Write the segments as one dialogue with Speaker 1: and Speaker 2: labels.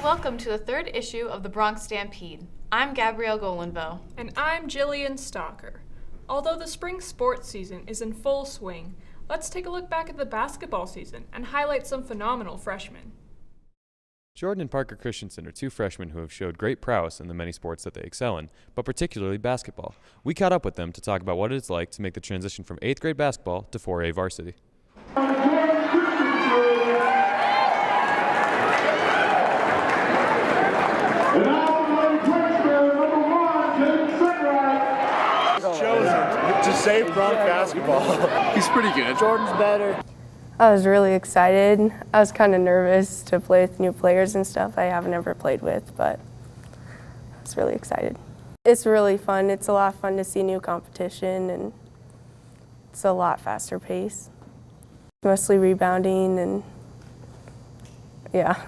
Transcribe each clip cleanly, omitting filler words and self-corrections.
Speaker 1: welcome to the third issue of the Bronx Stampede. I'm Gabrielle Golinvo.
Speaker 2: And I'm Jillian Stalker. Although the spring sports season is in full swing, let's take a look back at the basketball season and highlight some phenomenal freshmen.
Speaker 3: Jordan and Parker Christensen are two freshmen who have showed great prowess in the many sports that they excel in, but particularly basketball. We caught up with them to talk about what it's like to make the transition from 8th grade basketball to 4A varsity.
Speaker 4: Chosen to save Bronx basketball. He's pretty good. Jordan's better.
Speaker 5: I was really excited. I was kind of nervous to play with new players and stuff I haven't ever played with, but I was really excited. It's really fun. It's a lot of fun to see new competition, and it's a lot faster pace. Mostly rebounding, and yeah.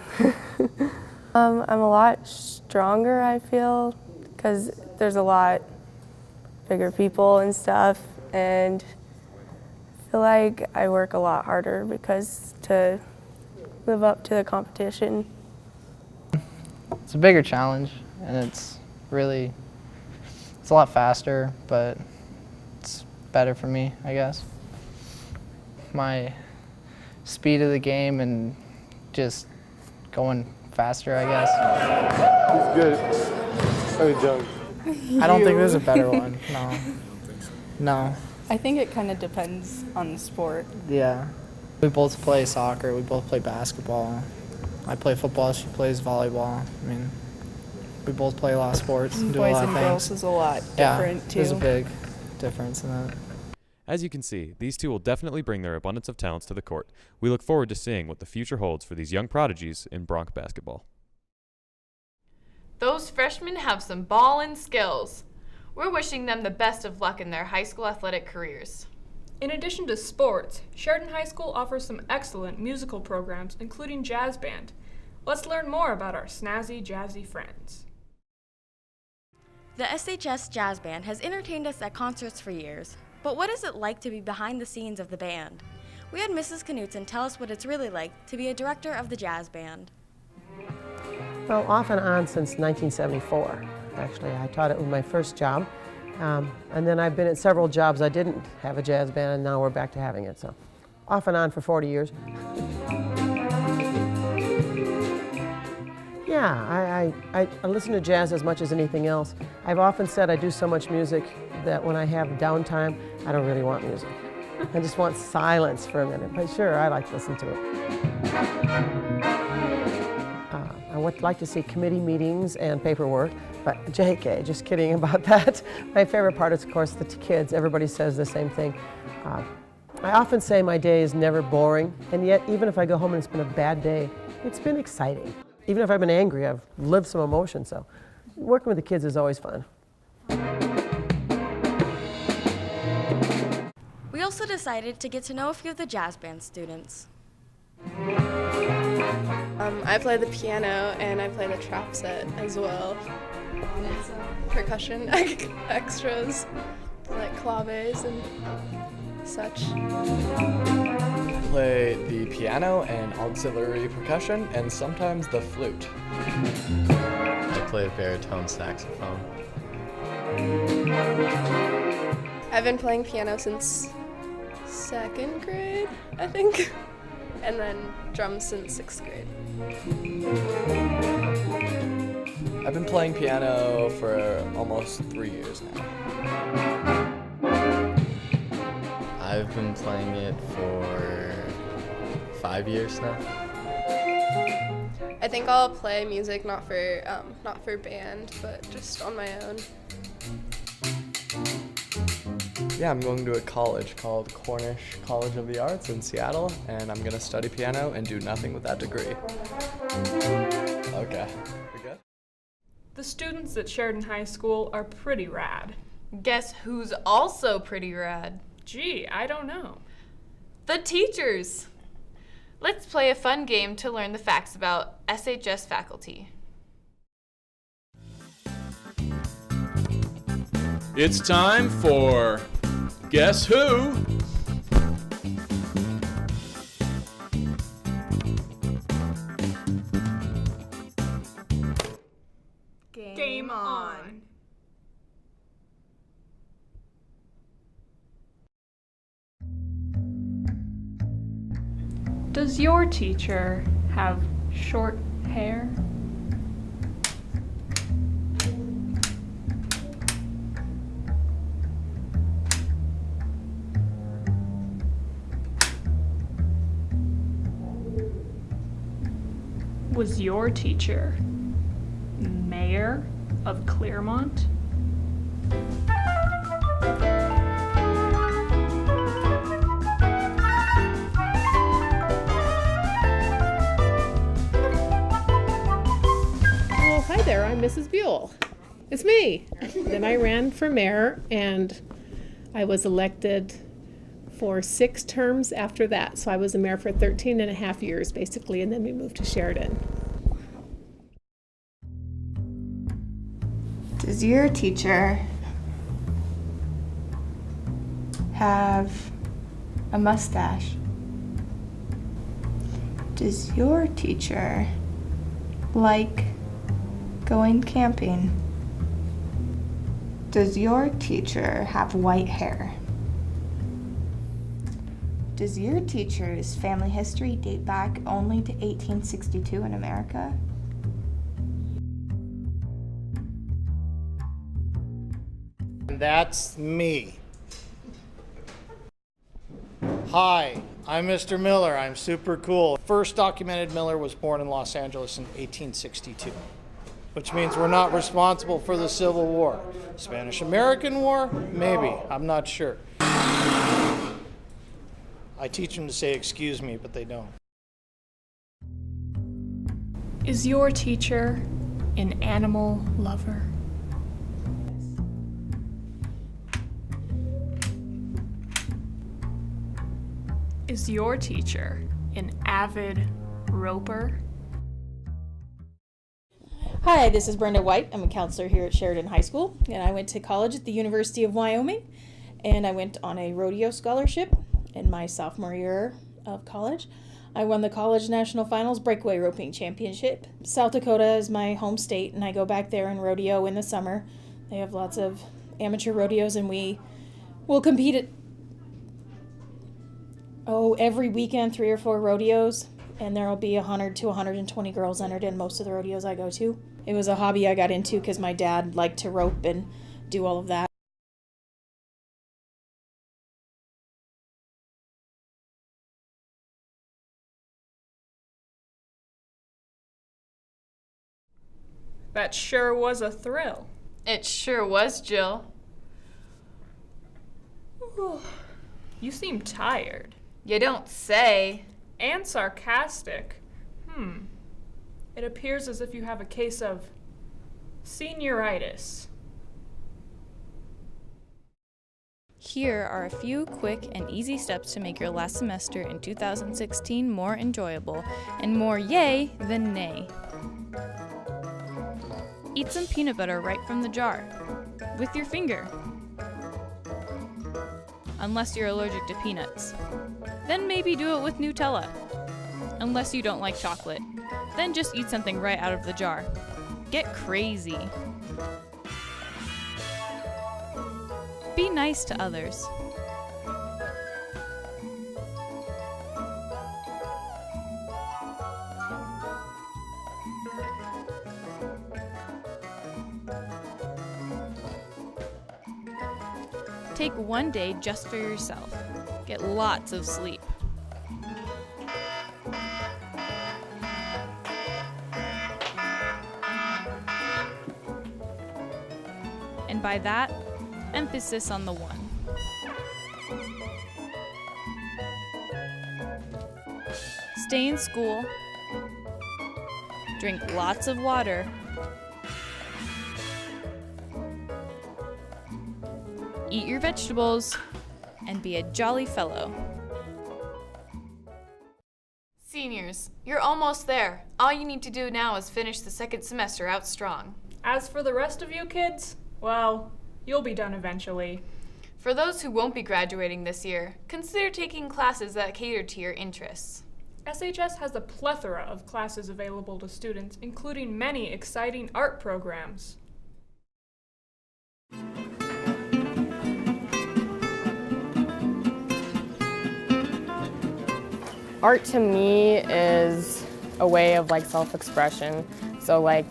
Speaker 5: I'm a lot stronger, I feel, because there's a lot bigger people and stuff, and I feel like I work a lot harder because to live up to the competition.
Speaker 6: It's a bigger challenge, and it's a lot faster, but it's better for me, I guess. My speed of the game and just going faster, I guess.
Speaker 4: He's good. Oh, Doug.
Speaker 6: I don't think there's a better one, no. No.
Speaker 7: I think it kind of depends on the sport.
Speaker 6: Yeah. We both play soccer, we both play basketball. I play football, she plays volleyball. I mean, we both play a lot of sports and do a
Speaker 7: Boys
Speaker 6: lot of
Speaker 7: and
Speaker 6: things.
Speaker 7: girls is a lot
Speaker 6: Yeah,
Speaker 7: different too.
Speaker 6: there's a big difference in that.
Speaker 3: As you can see, these two will definitely bring their abundance of talents to the court. We look forward to seeing what the future holds for these young prodigies in Bronx basketball.
Speaker 1: Those freshmen have some ballin' skills. We're wishing them the best of luck in their high school athletic careers.
Speaker 2: In addition to sports, Sheridan High School offers some excellent musical programs, including jazz band. Let's learn more about our snazzy, jazzy friends.
Speaker 8: The SHS Jazz Band has entertained us at concerts for years, but what is it like to be behind the scenes of the band? We had Mrs. Knutson tell us what it's really like to be a director of the jazz band.
Speaker 9: Well, off and on since 1974, actually. I taught it with my first job, and then I've been at several jobs I didn't have a jazz band, and now we're back to having it, so off and on for 40 years. Yeah, I listen to jazz as much as anything else. I've often said I do so much music that when I have downtime, I don't really want music. I just want silence for a minute, but sure, I like to listen to it. I would like to see committee meetings and paperwork, but JK, just kidding about that. My favorite part is, of course, the kids. Everybody says the same thing. I often say my day is never boring, and yet even if I go home and it's been a bad day, it's been exciting. Even if I've been angry, I've lived some emotion, so working with the kids is always fun.
Speaker 8: We also decided to get to know a few of the jazz band students.
Speaker 5: I play the piano and I play the trap set as well. Percussion extras like claves and such.
Speaker 10: I play the piano and auxiliary percussion and sometimes the flute.
Speaker 11: I play baritone saxophone.
Speaker 5: I've been playing piano since 2nd grade, I think, and then drums since 6th grade.
Speaker 10: I've been playing piano for almost 3 years now.
Speaker 11: I've been playing it for 5 years now.
Speaker 5: I think I'll play music not for band, but just on my own.
Speaker 10: Yeah, I'm going to a college called Cornish College of the Arts in Seattle, and I'm going to study piano and do nothing with that degree. Okay, we good?
Speaker 2: The students at Sheridan High School are pretty rad.
Speaker 1: Guess who's also pretty rad?
Speaker 2: Gee, I don't know.
Speaker 1: The teachers! Let's play a fun game to learn the facts about SHS faculty.
Speaker 12: It's time for Guess Who?
Speaker 2: on. Does your teacher have short hair? Was your teacher mayor of Claremont?
Speaker 13: Well, hi there, I'm Mrs. Buell. It's me. Then I ran for mayor and I was elected for 6 terms after that. So I was a mayor for 13 and a half years basically, and then we moved to Sheridan.
Speaker 7: Does your teacher have a mustache? Does your teacher like going camping? Does your teacher have white hair? Does your teacher's family history date back only to 1862 in America?
Speaker 14: That's me. Hi, I'm Mr. Miller. I'm super cool. First documented Miller was born in Los Angeles in 1862, which means we're not responsible for the Civil War. Spanish-American War? Maybe. I'm not sure. I teach them to say excuse me, but they don't.
Speaker 2: Is your teacher an animal lover? Is your teacher an avid roper?
Speaker 15: Hi, this is Brenda White. I'm a counselor here at Sheridan High School, and I went to college at the University of Wyoming, and I went on a rodeo scholarship in my sophomore year of college. I won the college national finals breakaway roping championship. South Dakota is my home state, and I go back there and rodeo in the summer. They have lots of amateur rodeos, and we will compete at every weekend, 3 or 4 rodeos, and there will be 100 to 120 girls entered in most of the rodeos I go to. It was a hobby I got into because my dad liked to rope and do all of that.
Speaker 2: That sure was a thrill.
Speaker 1: It sure was, Jill.
Speaker 2: You seem tired.
Speaker 1: You don't say.
Speaker 2: And sarcastic. It appears as if you have a case of senioritis.
Speaker 16: Here are a few quick and easy steps to make your last semester in 2016 more enjoyable and more yay than nay. Eat some peanut butter right from the jar, with your finger. Unless you're allergic to peanuts. Then maybe do it with Nutella. Unless you don't like chocolate. Then just eat something right out of the jar. Get crazy. Be nice to others. Take one day just for yourself. Get lots of sleep. And by that, emphasis on the one. Stay in school. Drink lots of water. Eat your vegetables, and be a jolly fellow.
Speaker 1: Seniors, you're almost there. All you need to do now is finish the second semester out strong.
Speaker 2: As for the rest of you kids, well, you'll be done eventually.
Speaker 1: For those who won't be graduating this year, consider taking classes that cater to your interests.
Speaker 2: SHS has a plethora of classes available to students, including many exciting art programs.
Speaker 5: Art to me is a way of like self-expression. So like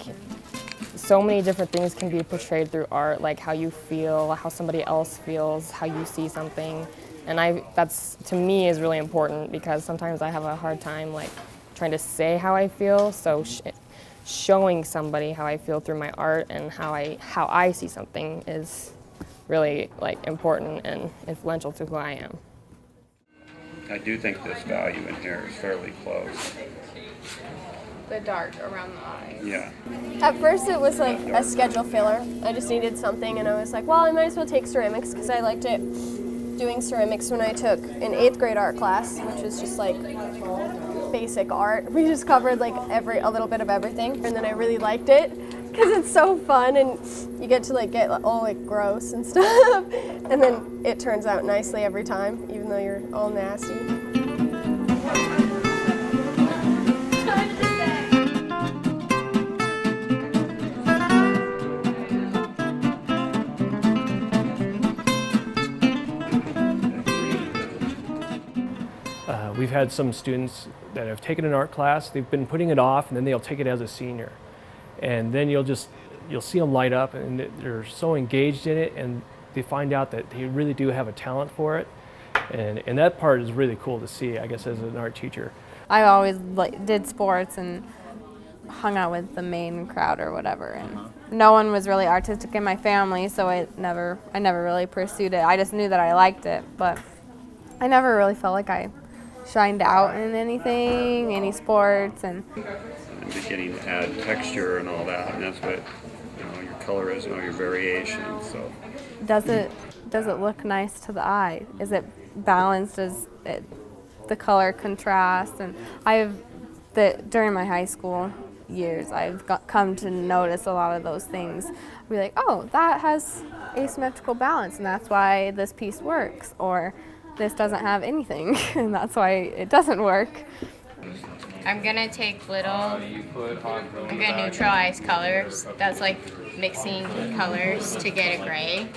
Speaker 5: so many different things can be portrayed through art, like how you feel, how somebody else feels, how you see something. And that's to me is really important because sometimes I have a hard time like trying to say how I feel. So showing somebody how I feel through my art and how I see something is really like important and influential to who I am.
Speaker 17: I do think this value in here is fairly close.
Speaker 18: The dark around the eyes.
Speaker 17: Yeah.
Speaker 18: At first it was like a schedule filler. I just needed something and I was like, well, I might as well take ceramics because I liked it doing ceramics when I took an 8th grade art class, which was just like basic art. We just covered like a little bit of everything, and then I really liked it because it's so fun and you get to like get all like gross and stuff, and then it turns out nicely every time, even though you're all nasty.
Speaker 19: We've had some students that have taken an art class, they've been putting it off, and then they'll take it as a senior. And then you'll see them light up, and they're so engaged in it, and they find out that they really do have a talent for it. And that part is really cool to see, I guess, as an art teacher.
Speaker 20: I always did sports and hung out with the main crowd or whatever. And no one was really artistic in my family, so I never really pursued it. I just knew that I liked it, but I never really felt like I shined out in anything, any sports. And
Speaker 17: beginning to add texture and all that, and that's what your color is, your variation. So
Speaker 20: does it look nice to the eye? Is it balanced? Does the color contrast? And during my high school years, I've come to notice a lot of those things. I'll be like, oh, that has asymmetrical balance, and that's why this piece works. Or this doesn't have anything, and that's why it doesn't work.
Speaker 21: I'm gonna take I'm gonna neutralize colors. That's like mixing colors to get a gray.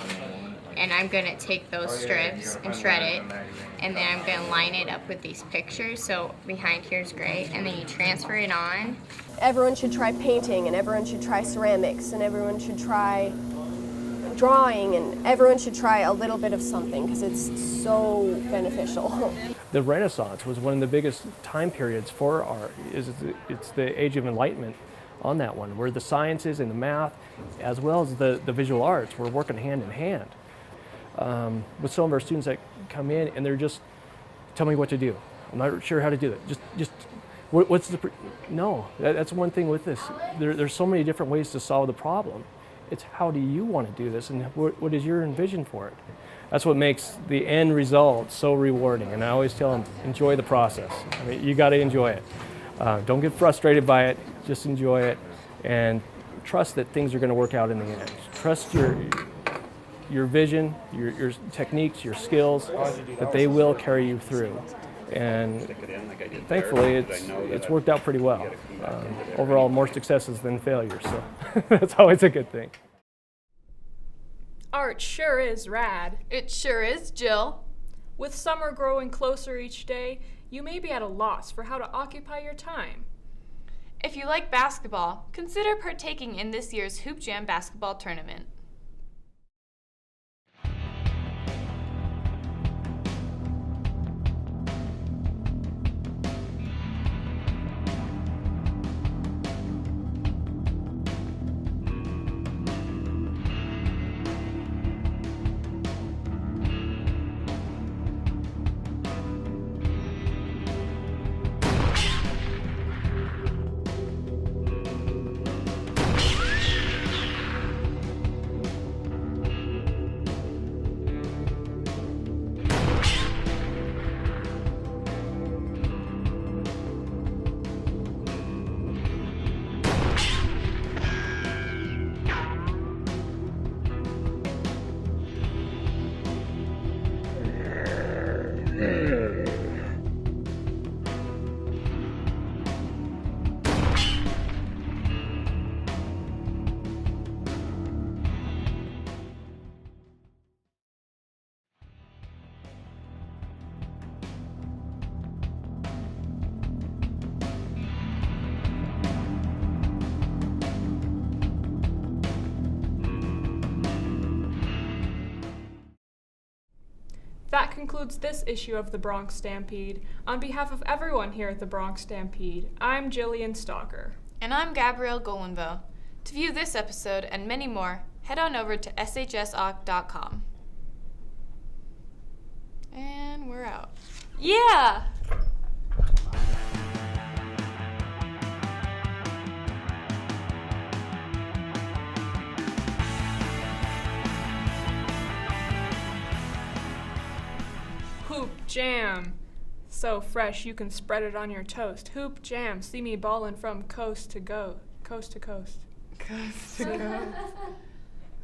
Speaker 21: And I'm gonna take those strips and shred it, and then I'm gonna line it up with these pictures. So behind here's gray, and then you transfer it on.
Speaker 18: Everyone should try painting, and everyone should try ceramics, and everyone should try drawing, and everyone should try a little bit of something because it's so beneficial.
Speaker 19: The Renaissance was one of the biggest time periods for art. It's the Age of Enlightenment on that one, where the sciences and the math, as well as the visual arts, were working hand in hand. With some of our students that come in and they're just, tell me what to do. I'm not sure how to do it. That's one thing with this. There's so many different ways to solve the problem. It's how do you want to do this, and what is your envision for it? That's what makes the end result so rewarding. And I always tell them, enjoy the process. I mean, you got to enjoy it. Don't get frustrated by it. Just enjoy it, and trust that things are going to work out in the end. Trust your vision, your techniques, your skills, that they will carry you through. And thankfully, it's worked out pretty well. Overall, more successes than failures, so that's always a good thing.
Speaker 2: Art sure is rad.
Speaker 1: It sure is, Jill.
Speaker 2: With summer growing closer each day, you may be at a loss for how to occupy your time.
Speaker 1: If you like basketball, consider partaking in this year's Hoop Jam basketball tournament.
Speaker 2: That concludes this issue of the Bronx Stampede. On behalf of everyone here at the Bronx Stampede, I'm Jillian Stalker.
Speaker 1: And I'm Gabrielle Golenville. To view this episode and many more, head on over to shsoc.com. And we're out. Yeah!
Speaker 2: Hoop Jam. So fresh you can spread it on your toast. Hoop Jam. See me ballin' from coast to coast. Coast to coast.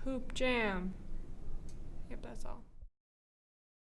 Speaker 2: Hoop Jam. Yep, that's all.